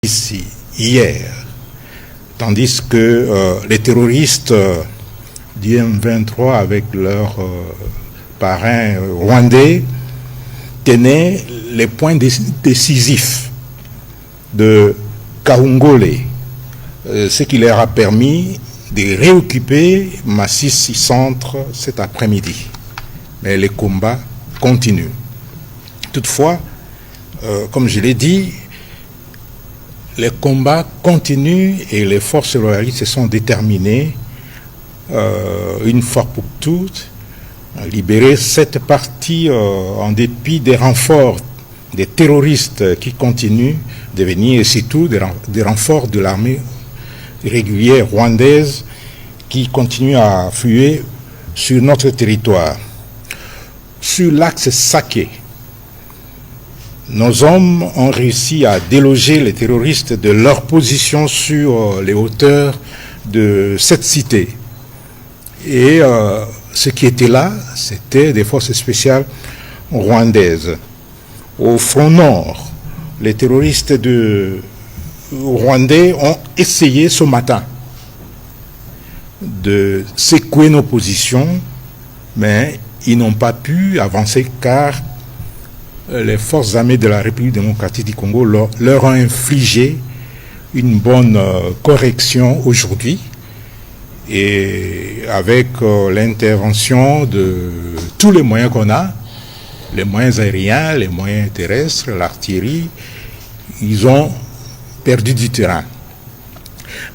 ici, hier, tandis que les terroristes du M23 avec leurs parrains rwandais tenaient les points décisifs de Kahungole, ce qui leur a permis de réoccuper Masisi Centre cet après-midi. Mais les combats continuent. Toutefois, comme je l'ai dit, les combats continuent et les forces royalistes se sont déterminées, une fois pour toutes, à libérer cette partie en dépit des renforts des terroristes qui continuent de venir, et surtout des renforts de l'armée régulière rwandaise qui continue à affluer sur notre territoire. Sur l'axe Sake, nos hommes ont réussi à déloger les terroristes de leur position sur les hauteurs de cette cité. Et ce qui était là, c'était des forces spéciales rwandaises. Au front nord, les terroristes rwandais ont essayé ce matin de secouer nos positions, mais ils n'ont pas pu avancer car les forces armées de la République démocratique du Congo leur ont infligé une bonne correction aujourd'hui, et avec l'intervention de tous les moyens qu'on a, les moyens aériens, les moyens terrestres, l'artillerie, ils ont perdu du terrain.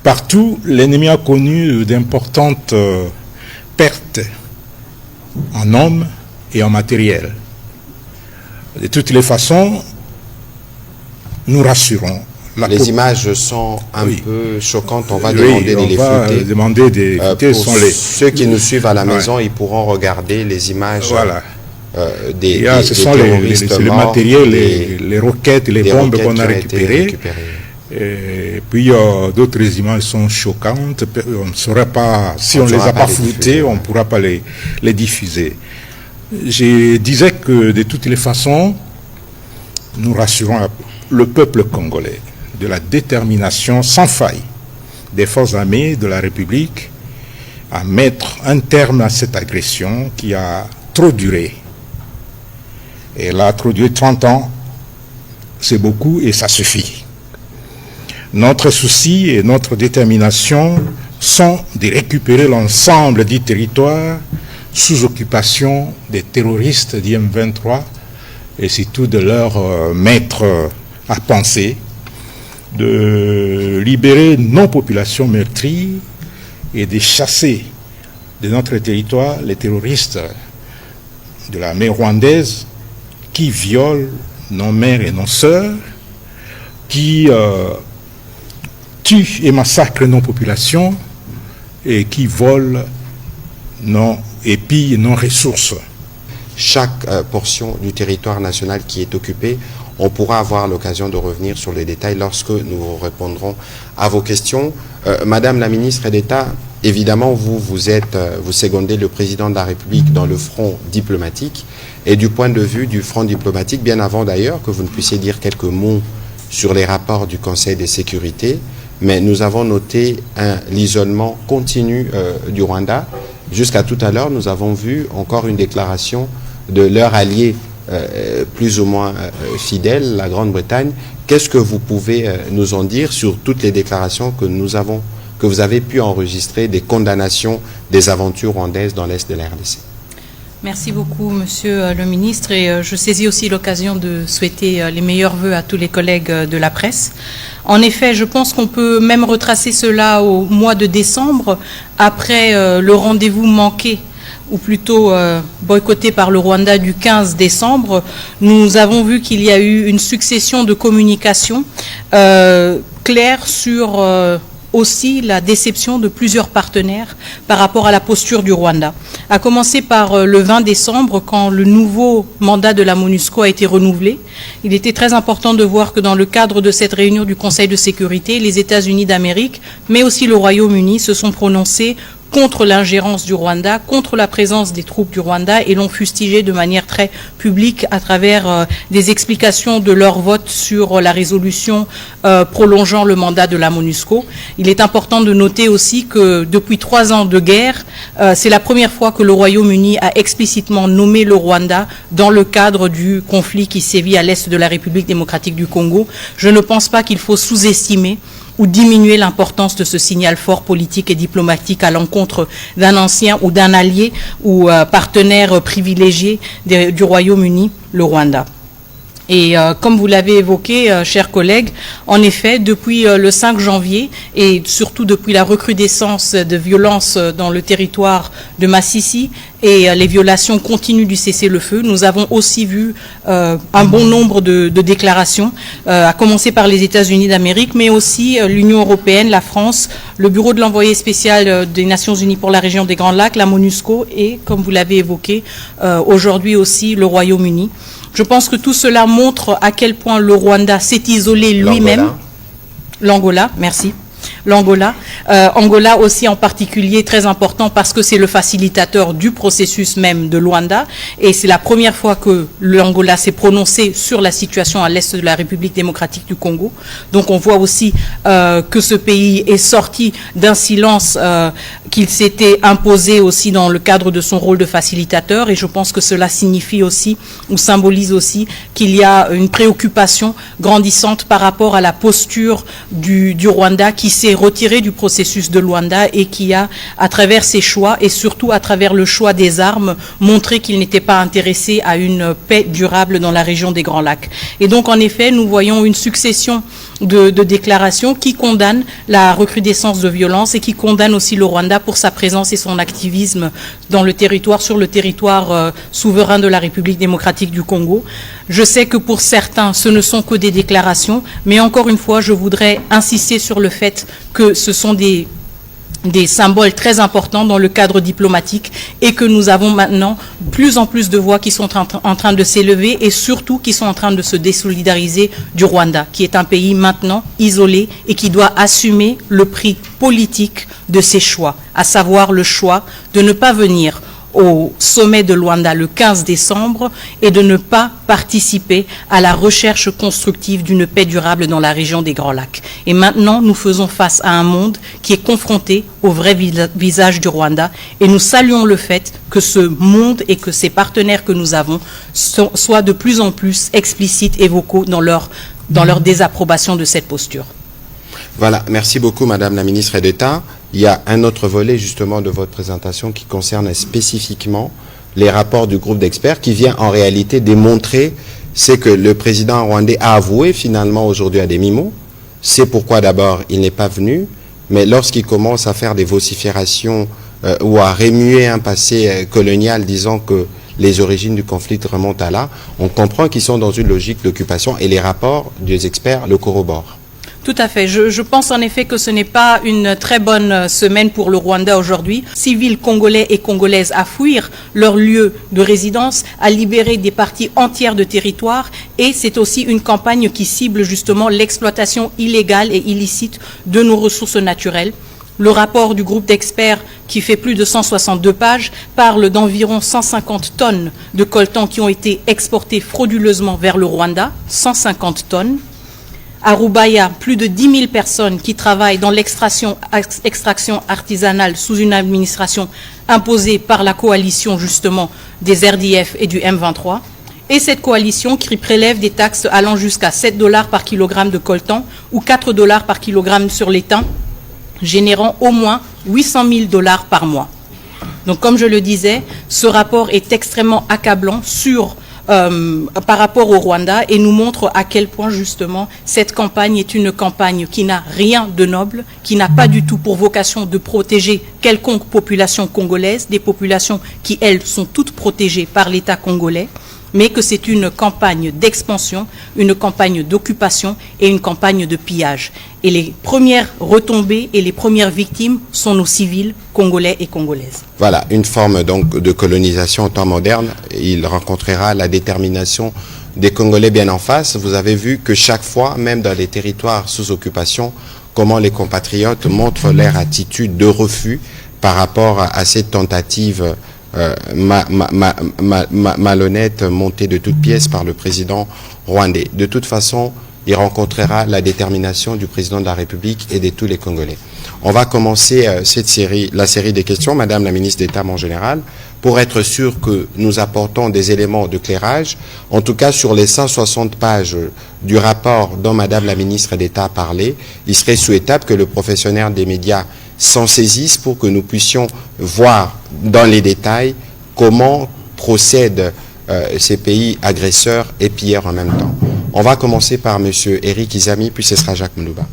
Partout, l'ennemi a connu d'importantes pertes en hommes et en matériel. De toutes les façons, nous rassurons. Les images sont un peu choquantes, on va demander de les fuiter. Ceux qui nous suivent à la maison, ils pourront regarder les images des terroristes morts. Le matériel, les roquettes, les bombes qu'on a récupérées. Et puis d'autres images sont choquantes. On ne saurait pas, si on ne les a pas floutées, on ne pourra pas les diffuser. Je disais que de toutes les façons, nous rassurons le peuple congolais de la détermination sans faille des forces armées de la République à mettre un terme à cette agression qui a trop duré. Elle a trop duré 30 ans, c'est beaucoup et ça suffit. Notre souci et notre détermination sont de récupérer l'ensemble du territoire sous occupation des terroristes du M23 et surtout de leur mettre à penser, de libérer nos populations meurtries et de chasser de notre territoire les terroristes de l'armée rwandaise qui violent nos mères et nos sœurs, qui tuent et massacrent nos populations et qui volent et pillent nos ressources. Chaque portion du territoire national qui est occupée, on pourra avoir l'occasion de revenir sur les détails lorsque nous répondrons à vos questions. Madame la ministre d'État, évidemment, vous secondez le président de la République dans le front diplomatique. Et du point de vue du front diplomatique, bien avant d'ailleurs que vous ne puissiez dire quelques mots sur les rapports du Conseil de sécurité, mais nous avons noté l'isolement continu du Rwanda. Jusqu'à tout à l'heure, nous avons vu encore une déclaration de leur allié plus ou moins fidèle, la Grande-Bretagne. Qu'est-ce que vous pouvez nous en dire sur toutes les déclarations que vous avez pu enregistrer des condamnations des aventures rwandaises dans l'Est de la RDC? Merci beaucoup, Monsieur le Ministre, et je saisis aussi l'occasion de souhaiter les meilleurs vœux à tous les collègues de la presse. En effet, je pense qu'on peut même retracer cela au mois de décembre, après le rendez-vous manqué, ou plutôt boycotté par le Rwanda du 15 décembre. Nous avons vu qu'il y a eu une succession de communications claires sur aussi la déception de plusieurs partenaires par rapport à la posture du Rwanda. À commencer par le 20 décembre, quand le nouveau mandat de la MONUSCO a été renouvelé. Il était très important de voir que dans le cadre de cette réunion du Conseil de sécurité, les États-Unis d'Amérique, mais aussi le Royaume-Uni, se sont prononcés contre l'ingérence du Rwanda, contre la présence des troupes du Rwanda et l'ont fustigé de manière très publique à travers des explications de leur vote sur la résolution prolongeant le mandat de la MONUSCO. Il est important de noter aussi que depuis 3 ans de guerre, c'est la première fois que le Royaume-Uni a explicitement nommé le Rwanda dans le cadre du conflit qui sévit à l'est de la République démocratique du Congo. Je ne pense pas qu'il faut sous-estimer ou diminuer l'importance de ce signal fort politique et diplomatique à l'encontre d'un ancien ou d'un allié ou partenaire privilégié du Royaume-Uni, le Rwanda. Et comme vous l'avez évoqué, chers collègues, en effet, depuis le 5 janvier et surtout depuis la recrudescence de violences dans le territoire de Masisi et les violations continues du cessez-le-feu, nous avons aussi vu un bon nombre de déclarations, à commencer par les États-Unis d'Amérique, mais aussi l'Union européenne, la France, le Bureau de l'envoyé spécial des Nations Unies pour la région des Grands Lacs, la MONUSCO et, comme vous l'avez évoqué, aujourd'hui aussi le Royaume-Uni. Je pense que tout cela montre à quel point le Rwanda s'est isolé lui-même. L'Angola, merci. L'Angola. Angola aussi en particulier très important parce que c'est le facilitateur du processus même de Luanda et c'est la première fois que l'Angola s'est prononcé sur la situation à l'est de la République démocratique du Congo. Donc on voit aussi que ce pays est sorti d'un silence qu'il s'était imposé aussi dans le cadre de son rôle de facilitateur et je pense que cela signifie aussi ou symbolise aussi qu'il y a une préoccupation grandissante par rapport à la posture du Rwanda qui s'est retiré du processus de Luanda et qui a, à travers ses choix et surtout à travers le choix des armes, montré qu'il n'était pas intéressé à une paix durable dans la région des Grands Lacs. Et donc, en effet, nous voyons une succession de déclarations qui condamnent la recrudescence de violence et qui condamnent aussi le Rwanda pour sa présence et son activisme dans le territoire, sur le territoire souverain de la République démocratique du Congo. Je sais que pour certains, ce ne sont que des déclarations, mais encore une fois, je voudrais insister sur le fait que ce sont des symboles très importants dans le cadre diplomatique et que nous avons maintenant plus en plus de voix qui sont en train de s'élever et surtout qui sont en train de se désolidariser du Rwanda, qui est un pays maintenant isolé et qui doit assumer le prix politique de ses choix, à savoir le choix de ne pas venir au sommet de Luanda le 15 décembre et de ne pas participer à la recherche constructive d'une paix durable dans la région des Grands Lacs. Et maintenant, nous faisons face à un monde qui est confronté au vrai visage du Rwanda et nous saluons le fait que ce monde et que ces partenaires que nous avons soient de plus en plus explicites et vocaux dans leur désapprobation de cette posture. Voilà, merci beaucoup Madame la Ministre d'État. Il y a un autre volet justement de votre présentation qui concerne spécifiquement les rapports du groupe d'experts qui vient en réalité démontrer ce que le président rwandais a avoué finalement aujourd'hui à demi-mot. C'est pourquoi d'abord il n'est pas venu, mais lorsqu'il commence à faire des vociférations ou à remuer un passé colonial disant que les origines du conflit remontent à là, on comprend qu'ils sont dans une logique d'occupation et les rapports des experts le corroborent. Tout à fait. Je pense en effet que ce n'est pas une très bonne semaine pour le Rwanda aujourd'hui. Civils congolais et congolaises à fuir leur lieu de résidence, à libérer des parties entières de territoire et c'est aussi une campagne qui cible justement l'exploitation illégale et illicite de nos ressources naturelles. Le rapport du groupe d'experts, qui fait plus de 162 pages, parle d'environ 150 tonnes de coltan qui ont été exportées frauduleusement vers le Rwanda, 150 tonnes. À Rubaya, plus de 10 000 personnes qui travaillent dans l'extraction artisanale sous une administration imposée par la coalition justement des RDF et du M23. Et cette coalition qui prélève des taxes allant jusqu'à 7 $ par kilogramme de coltan ou 4 $ par kilogramme sur l'étain, générant au moins 800 000 $ par mois. Donc comme je le disais, ce rapport est extrêmement accablant par rapport au Rwanda et nous montre à quel point justement cette campagne est une campagne qui n'a rien de noble, qui n'a pas du tout pour vocation de protéger quelconque population congolaise, des populations qui elles sont toutes protégées par l'État congolais, mais que c'est une campagne d'expansion, une campagne d'occupation et une campagne de pillage. Et les premières retombées et les premières victimes sont nos civils congolais et congolaises. Voilà, une forme donc de colonisation en temps moderne. Il rencontrera la détermination des Congolais bien en face. Vous avez vu que chaque fois, même dans les territoires sous occupation, comment les compatriotes montrent leur attitude de refus par rapport à cette tentative malhonnête montée de toutes pièces par le président rwandais. De toute façon, il rencontrera la détermination du président de la République et de tous les Congolais. On va commencer la série des questions, Madame la ministre d'État en général, pour être sûr que nous apportons des éléments d'éclairage. En tout cas, sur les 160 pages du rapport dont Madame la ministre d'État a parlé, il serait souhaitable que le professionnel des médias s'en saisisse pour que nous puissions voir dans les détails comment procèdent ces pays agresseurs et pilleurs en même temps. On va commencer par M. Eric Izami, puis ce sera Jacques Moulouba.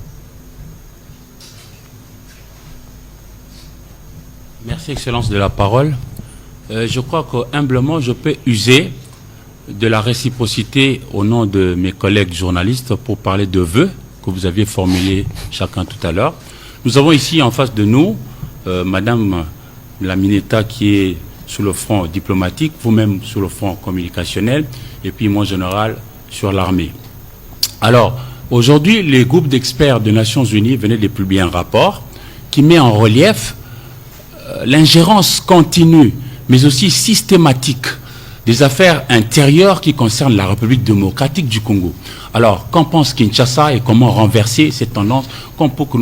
Merci, Excellence, de la parole. Je crois que humblement, je peux user de la réciprocité au nom de mes collègues journalistes pour parler de vœux que vous aviez formulés chacun tout à l'heure. Nous avons ici en face de nous Madame la ministre qui est sur le front diplomatique, vous-même sur le front communicationnel, et puis mon général sur l'armée. Alors, aujourd'hui, les groupes d'experts des Nations Unies venaient de publier un rapport qui met en relief l'ingérence continue, mais aussi systématique, des affaires intérieures qui concernent la République démocratique du Congo. Alors, qu'en pense Kinshasa et comment renverser cette tendance pour que nous